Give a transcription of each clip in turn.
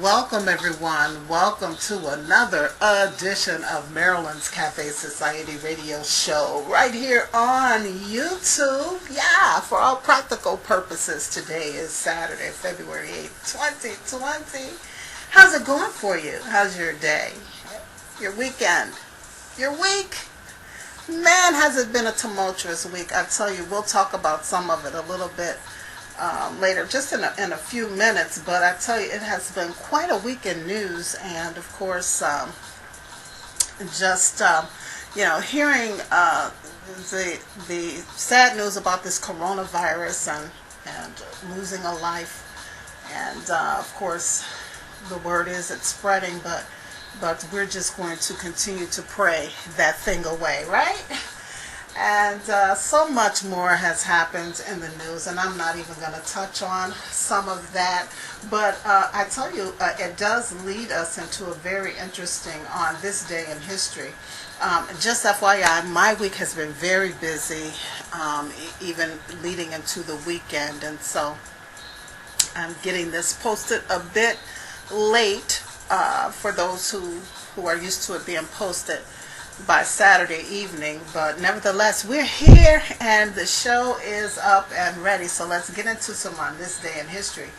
welcome everyone. Welcome to another edition of Marilyn's Cafe Society radio show right here on YouTube. Yeah, for all practical purposes, today is Saturday, February 8th, 2020. How's it going for you? How's your day? Your weekend? Your week? Man, has it been a tumultuous week. I tell you, we'll talk about some of it a little bit later, just in a few minutes, but I tell you, it has been quite a week in news, and of course, hearing the sad news about this coronavirus and losing a life, and of course, the word is it's spreading, but we're just going to continue to pray that thing away, right? And so much more has happened in the news, and I'm not even going to touch on some of that. But I tell you, it does lead us into a very interesting on this day in history. Just FYI, my week has been very busy, even leading into the weekend, and so I'm getting this posted a bit late for those who are used to it being posted by Saturday evening, but nevertheless, we're here and the show is up and ready. So let's get into some on this day in history.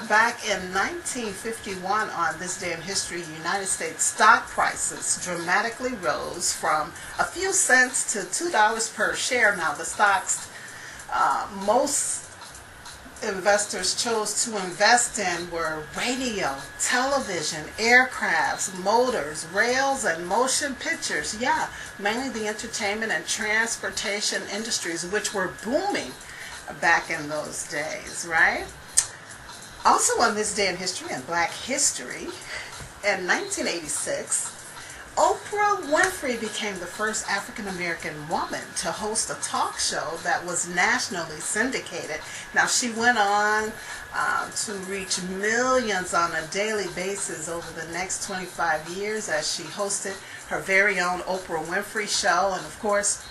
Back in 1951, on this day in history, United States stock prices dramatically rose from a few cents to $2 per share. Now, the stocks most investors chose to invest in were radio, television, aircrafts, motors, rails, and motion pictures. Yeah, mainly the entertainment and transportation industries, which were booming back in those days, right? Also on this day in history, in Black history, in 1986, Oprah Winfrey became the first African-American woman to host a talk show that was nationally syndicated. Now, she went on to reach millions on a daily basis over the next 25 years as she hosted her very own Oprah Winfrey Show. And of course,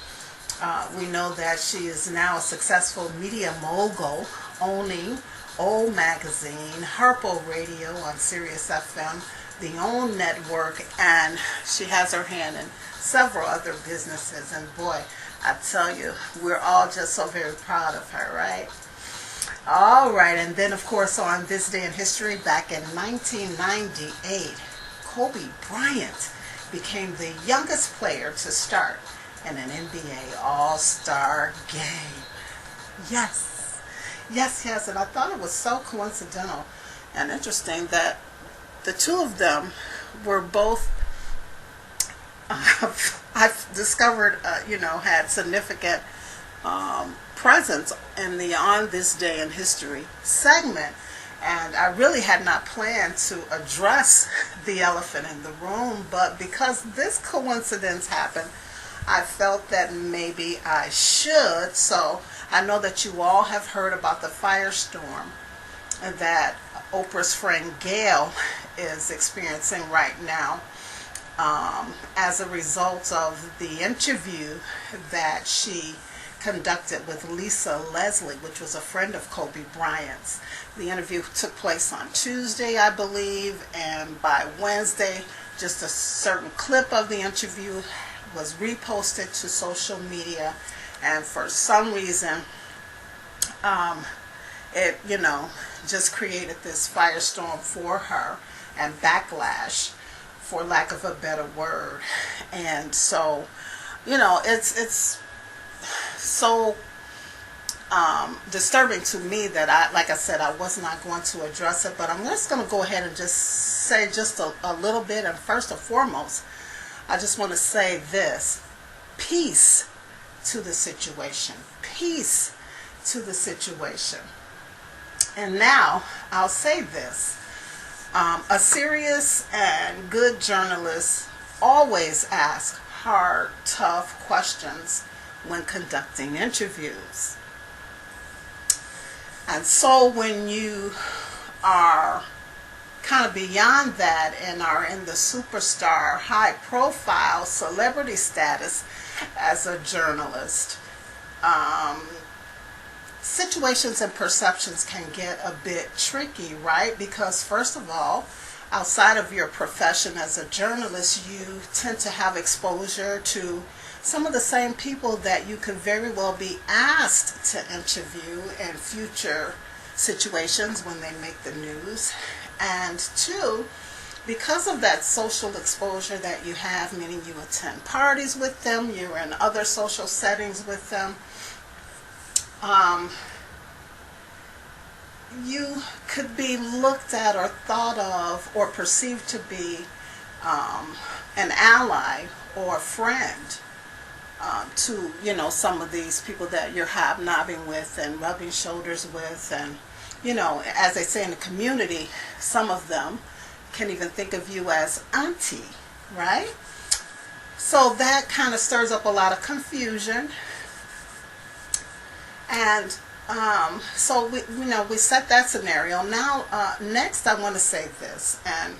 we know that she is now a successful media mogul, owning O Magazine, Harpo Radio on Sirius FM, the OWN network, and she has her hand in several other businesses. And boy, I tell you, we're all just so very proud of her, right? All right, and then of course on this day in history, back in 1998, Kobe Bryant became the youngest player to start in an NBA All-Star game. Yes, and I thought it was so coincidental and interesting that the two of them were both, I've discovered, had significant presence in the On This Day in History segment. And I really had not planned to address the elephant in the room, but because this coincidence happened, I felt that maybe I should. So I know that you all have heard about the firestorm that Oprah's friend Gail is experiencing right now as a result of the interview that she conducted with Lisa Leslie, which was a friend of Kobe Bryant's. The interview took place on Tuesday, I believe, and by Wednesday, just a certain clip of the interview was reposted to social media, and for some reason, it, just created this firestorm for her and backlash, for lack of a better word. And so, it's so disturbing to me that like I said, I was not going to address it, but I'm just going to go ahead and just say just a little bit. And first and foremost, I just want to say this: peace to the situation. Peace to the situation. And now, I'll say this. A serious and good journalist always asks hard, tough questions when conducting interviews. And so when you are kind of beyond that and are in the superstar, high-profile celebrity status as a journalist, situations and perceptions can get a bit tricky, right? Because first of all, outside of your profession as a journalist, you tend to have exposure to some of the same people that you could very well be asked to interview in future situations when they make the news. And two, because of that social exposure that you have, meaning you attend parties with them, you're in other social settings with them, you could be looked at or thought of or perceived to be an ally or a friend to, you know, some of these people that you're hobnobbing with and rubbing shoulders with. And, you know, as they say in the community, some of them can even think of you as auntie, right? So that kind of stirs up a lot of confusion. And so we set that scenario. Now, next I want to say this, and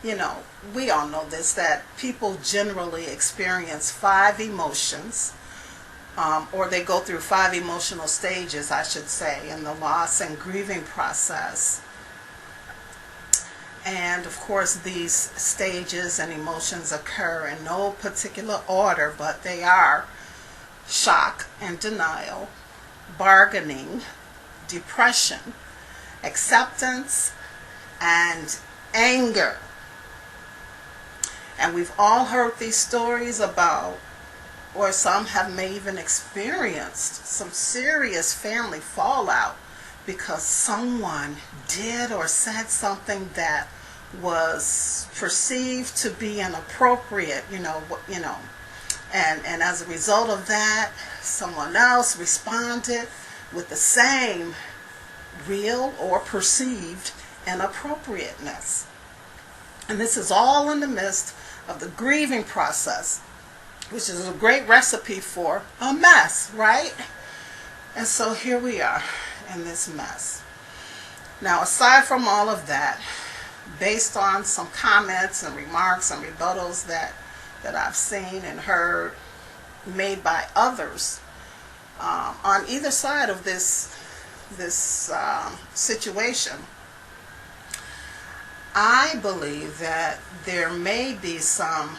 you know, we all know this, that people generally experience 5 emotions, or they go through 5 emotional stages, I should say, in the loss and grieving process. And of course, these stages and emotions occur in no particular order, but they are shock and denial, bargaining, depression, acceptance, and anger. And we've all heard these stories about, or some may even experienced some serious family fallout because someone did or said something that was perceived to be inappropriate, and as a result of that, someone else responded with the same real or perceived inappropriateness. And this is all in the midst of the grieving process, which is a great recipe for a mess, right? And so here we are in this mess. Now, aside from all of that, based on some comments and remarks and rebuttals that I've seen and heard made by others on either side of this situation, I believe that there may be some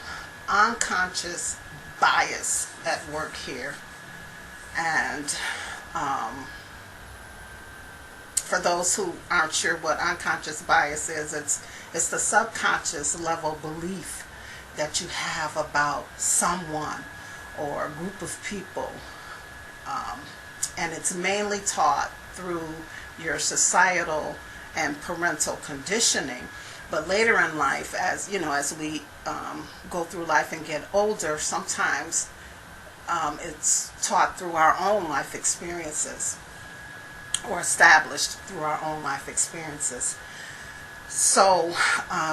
unconscious bias at work here. And for those who aren't sure what unconscious bias is, it's the subconscious level belief that you have about someone or a group of people. And it's mainly taught through your societal and parental conditioning. But later in life, as we go through life and get older, sometimes it's taught through our own life experiences or established through our own life experiences. So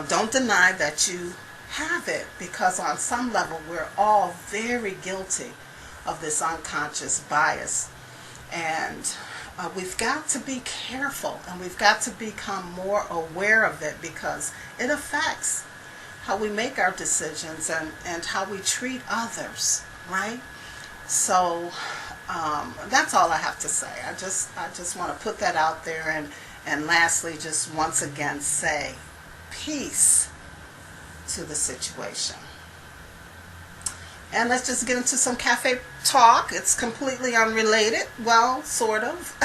don't deny that you have it, because on some level we're all very guilty of this unconscious bias. And we've got to be careful, and we've got to become more aware of it, because it affects how we make our decisions and how we treat others, right? So that's all I have to say. I just want to put that out there, and lastly, just once again say peace to the situation. And let's just get into some cafe talk. It's completely unrelated. Well, sort of.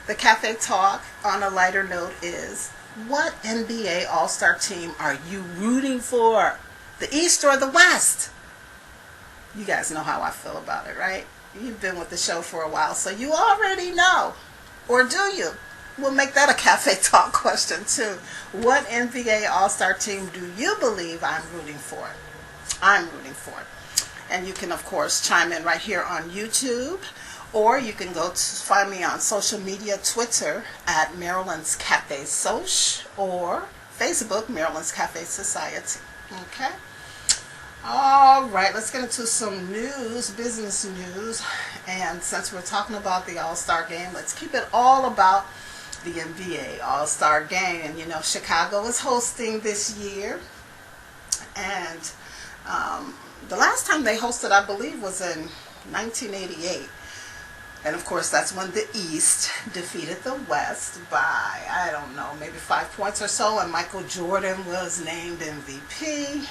The cafe talk on a lighter note is, what NBA All-Star team are you rooting for? The East or the West? You guys know how I feel about it, right? You've been with the show for a while, so you already know. Or do you? We'll make that a cafe talk question too. What NBA All-Star team do you believe I'm rooting for? I'm rooting for it. And you can, of course, chime in right here on YouTube, or you can go to find me on social media, Twitter at Marilyn's Cafe Soch, or Facebook, Marilyn's Cafe Society. Okay? All right, let's get into some news, business news. And since we're talking about the All-Star Game, let's keep it all about the NBA All-Star Game. And Chicago is hosting this year. And the last time they hosted, I believe, was in 1988. And of course, that's when the East defeated the West by, I don't know, maybe 5 points or so, and Michael Jordan was named MVP.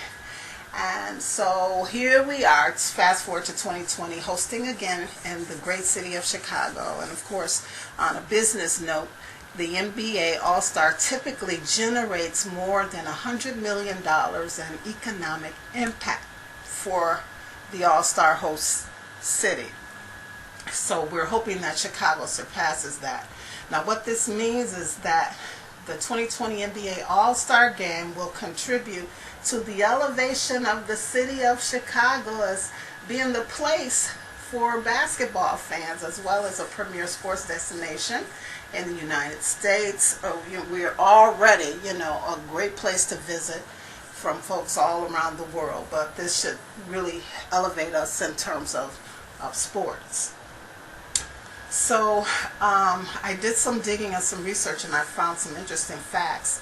And so here we are, fast forward to 2020, hosting again in the great city of Chicago. And of course, on a business note, the NBA All-Star typically generates more than $100 million in economic impact for the All-Star host city. So we're hoping that Chicago surpasses that. Now what this means is that the 2020 NBA All-Star Game will contribute to the elevation of the city of Chicago as being the place for basketball fans, as well as a premier sports destination in the United States. We're already, a great place to visit from folks all around the world, but this should really elevate us in terms of sports. So I did some digging and some research, and I found some interesting facts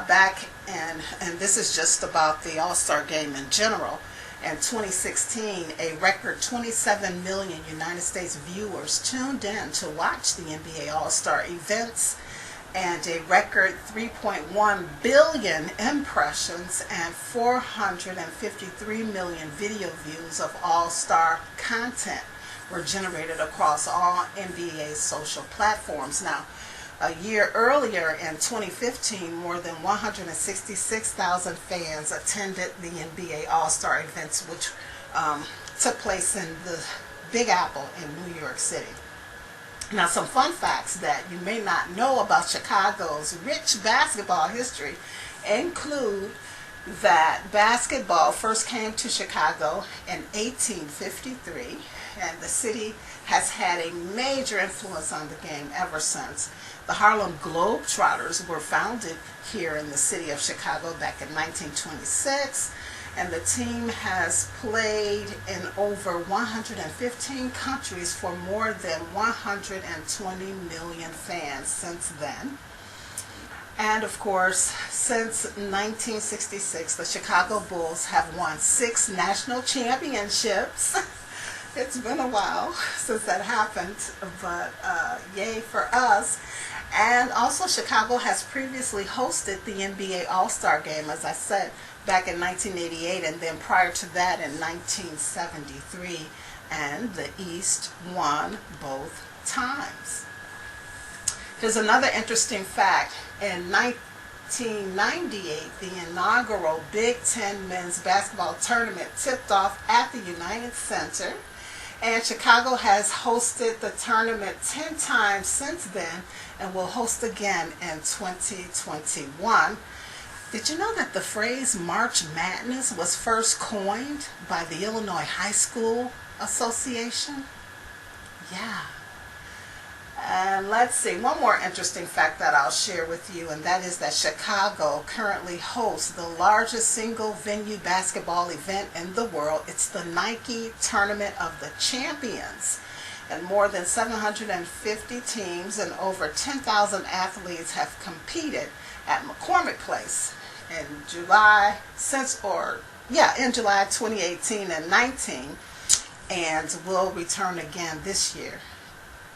back, and this is just about the All-Star Game in general. In 2016, a record 27 million United States viewers tuned in to watch the NBA All-Star events, and a record 3.1 billion impressions and 453 million video views of All-Star content were generated across all NBA social platforms. Now, a year earlier in 2015, more than 166,000 fans attended the NBA All-Star events, which took place in the Big Apple in New York City. Now, some fun facts that you may not know about Chicago's rich basketball history include that basketball first came to Chicago in 1853, and the city has had a major influence on the game ever since. The Harlem Globetrotters were founded here in the city of Chicago back in 1926, and the team has played in over 115 countries for more than 120 million fans since then. And of course, since 1966, the Chicago Bulls have won 6 national championships. It's been a while since that happened, but yay for us. And also, Chicago has previously hosted the NBA All-Star Game, as I said, back in 1988, and then prior to that in 1973, and the East won both times. Here's another interesting fact. In 1998, the inaugural Big Ten men's basketball tournament tipped off at the United Center, and Chicago has hosted the tournament 10 times since then and will host again in 2021. Did you know that the phrase March Madness was first coined by the Illinois High School Association? Yeah. And let's see, one more interesting fact that I'll share with you, and that is that Chicago currently hosts the largest single venue basketball event in the world. It's the Nike Tournament of the Champions. And more than 750 teams and over 10,000 athletes have competed at McCormick Place in July 2018 and 19, and will return again this year,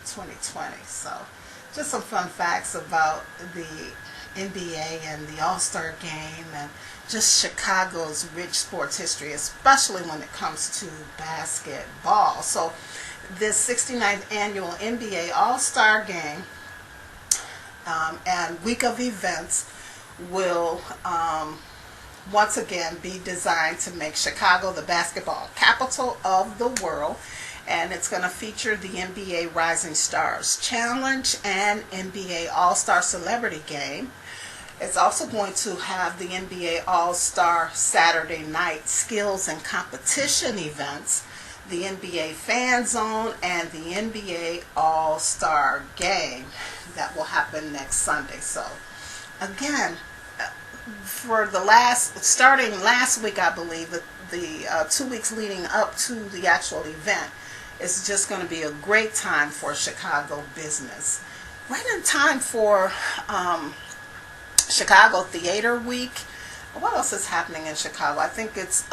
2020. So just some fun facts about the NBA and the All-Star Game and just Chicago's rich sports history, especially when it comes to basketball. So this 69th annual NBA All-Star Game and week of events will once again be designed to make Chicago the basketball capital of the world. And it's going to feature the NBA Rising Stars Challenge and NBA All-Star Celebrity Game. It's also going to have the NBA All-Star Saturday Night Skills and Competition events, the NBA Fan Zone, and the NBA All-Star Game that will happen next Sunday. So again, for starting last week, I believe, the 2 weeks leading up to the actual event, it's just going to be a great time for Chicago business. Right in time for Chicago Theater Week. What else is happening in Chicago? I think it's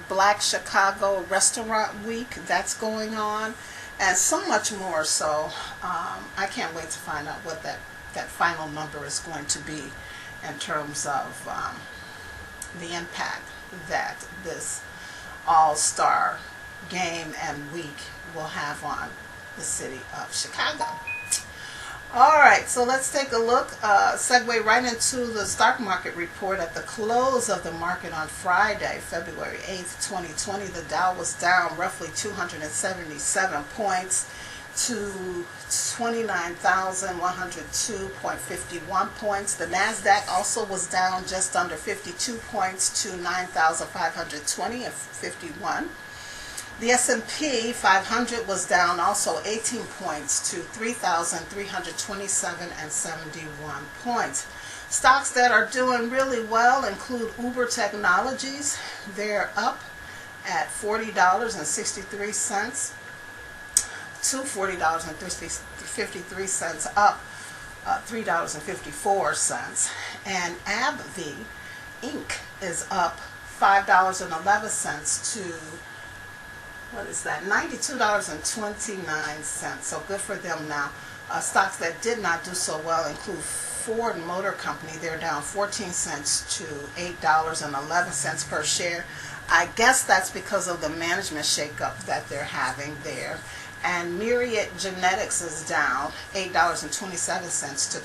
Black Chicago Restaurant Week that's going on. and so much more. So I can't wait to find out what that final number is going to be in terms of the impact that this all-star game and week will have on the city of Chicago. All right, so let's take a look, segue right into the stock market report. At the close of the market on Friday, February 8th, 2020, the Dow was down roughly 277 points to 29,102.51 points. The NASDAQ also was down just under 52 points to 9,520.51. The S&P 500 was down also 18 points to 3,327.71 points. Stocks that are doing really well include Uber Technologies. They're up at $40.63 to $40.53, up $3.54. And AbbVie Inc. is up $5.11 to, what is that, $92.29. So good for them now. Stocks that did not do so well include Ford Motor Company. They're down 14 cents to $8.11 per share. I guess that's because of the management shakeup that they're having there. And Myriad Genetics is down $8.27 to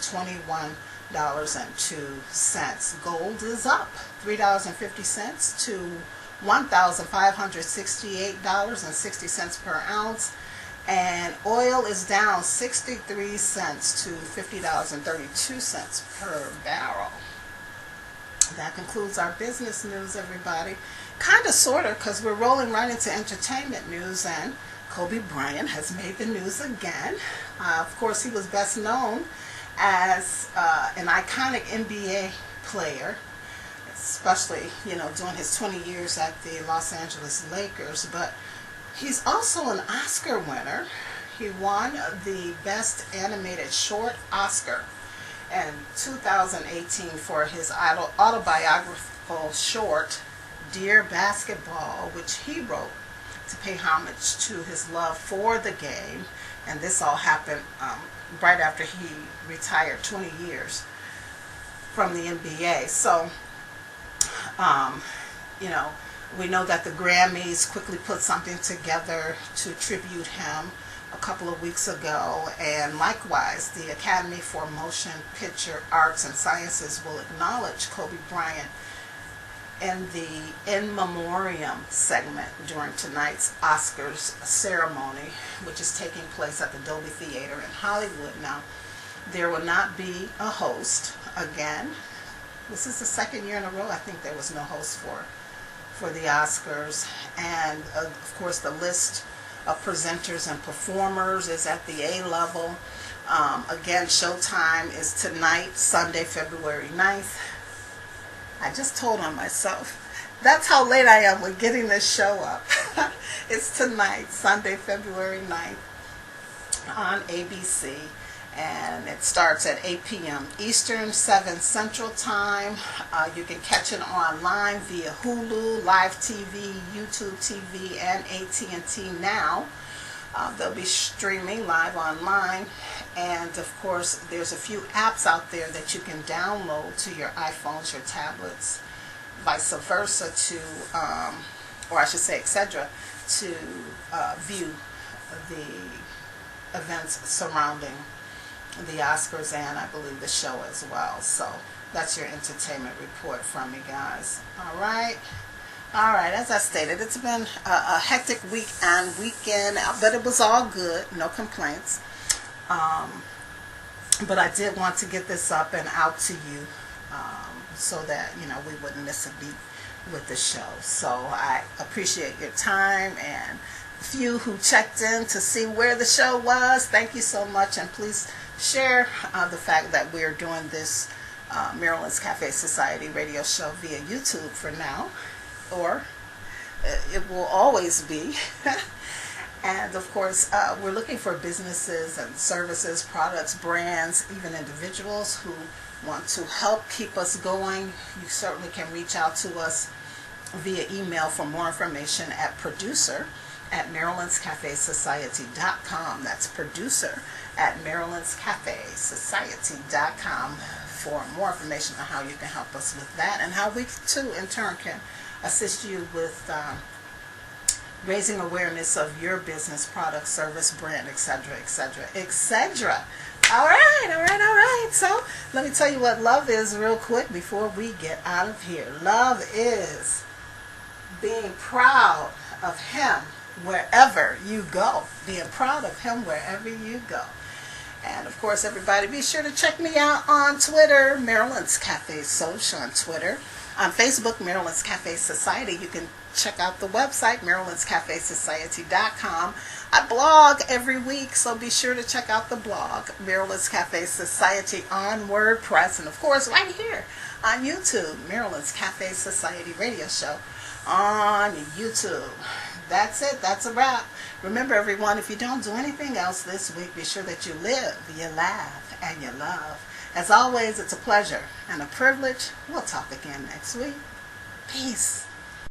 $21.02. Gold is up $3.50 to $1,568.60 per ounce, and oil is down 63 cents to $50.32 per barrel. That concludes our business news, everybody. Kind of, sort of, because we're rolling right into entertainment news, and Kobe Bryant has made the news again. Of course, he was best known as an iconic NBA player, especially, during his 20 years at the Los Angeles Lakers. But he's also an Oscar winner. He won the Best Animated Short Oscar in 2018 for his autobiographical short, Dear Basketball, which he wrote to pay homage to his love for the game. And this all happened right after he retired 20 years from the NBA. So we know that the Grammys quickly put something together to tribute him a couple of weeks ago, and likewise the Academy for Motion Picture Arts and Sciences will acknowledge Kobe Bryant in the In Memoriam segment during tonight's Oscars ceremony, which is taking place at the Dolby Theater in Hollywood. Now, there will not be a host again. This is the second year in a row I think there was no host for the Oscars. And of course the list of presenters and performers is at the A level. Again, showtime is tonight, Sunday, February 9th. I just told on myself. That's how late I am with getting this show up. It's tonight, Sunday, February 9th on ABC. And it starts at 8 p.m. Eastern, 7 Central Time. You can catch it online via Hulu, Live TV, YouTube TV, and AT&T Now. They'll be streaming live online. And, of course, there's a few apps out there that you can download to your iPhones, your tablets, vice versa, or I should say, etc., to view the events surrounding the Oscars and I believe the show as well. So that's your entertainment report from me, guys. All right, as I stated, it's been a hectic week and weekend, but it was all good, no complaints. But I did want to get this up and out to you so that we wouldn't miss a beat with the show. So I appreciate your time, and a few who checked in to see where the show was, thank you so much. And please share the fact that we're doing this Marilyn's Cafe Society radio show via YouTube for now, or it will always be. And of course, we're looking for businesses and services, products, brands, even individuals who want to help keep us going. You certainly can reach out to us via email for more information at producer at Maryland'sCafeSociety.com. That's producer at Maryland'sCafeSociety.com for more information on how you can help us with that and how we too in turn can assist you with raising awareness of your business, product, service, brand, etc., etc., etc. All right. So let me tell you what love is real quick before we get out of here. Love is being proud of him wherever you go. Being proud of him wherever you go. And of course, everybody, be sure to check me out on Twitter, Maryland's Cafe Social on Twitter. On Facebook, Maryland's Cafe Society. You can check out the website, Maryland'sCafeSociety.com. I blog every week, so be sure to check out the blog, Maryland's Cafe Society on WordPress. And of course, right here on YouTube, Maryland's Cafe Society Radio Show on YouTube. That's it. That's a wrap. Remember, everyone, if you don't do anything else this week, be sure that you live, you laugh, and you love. As always, it's a pleasure and a privilege. We'll talk again next week. Peace.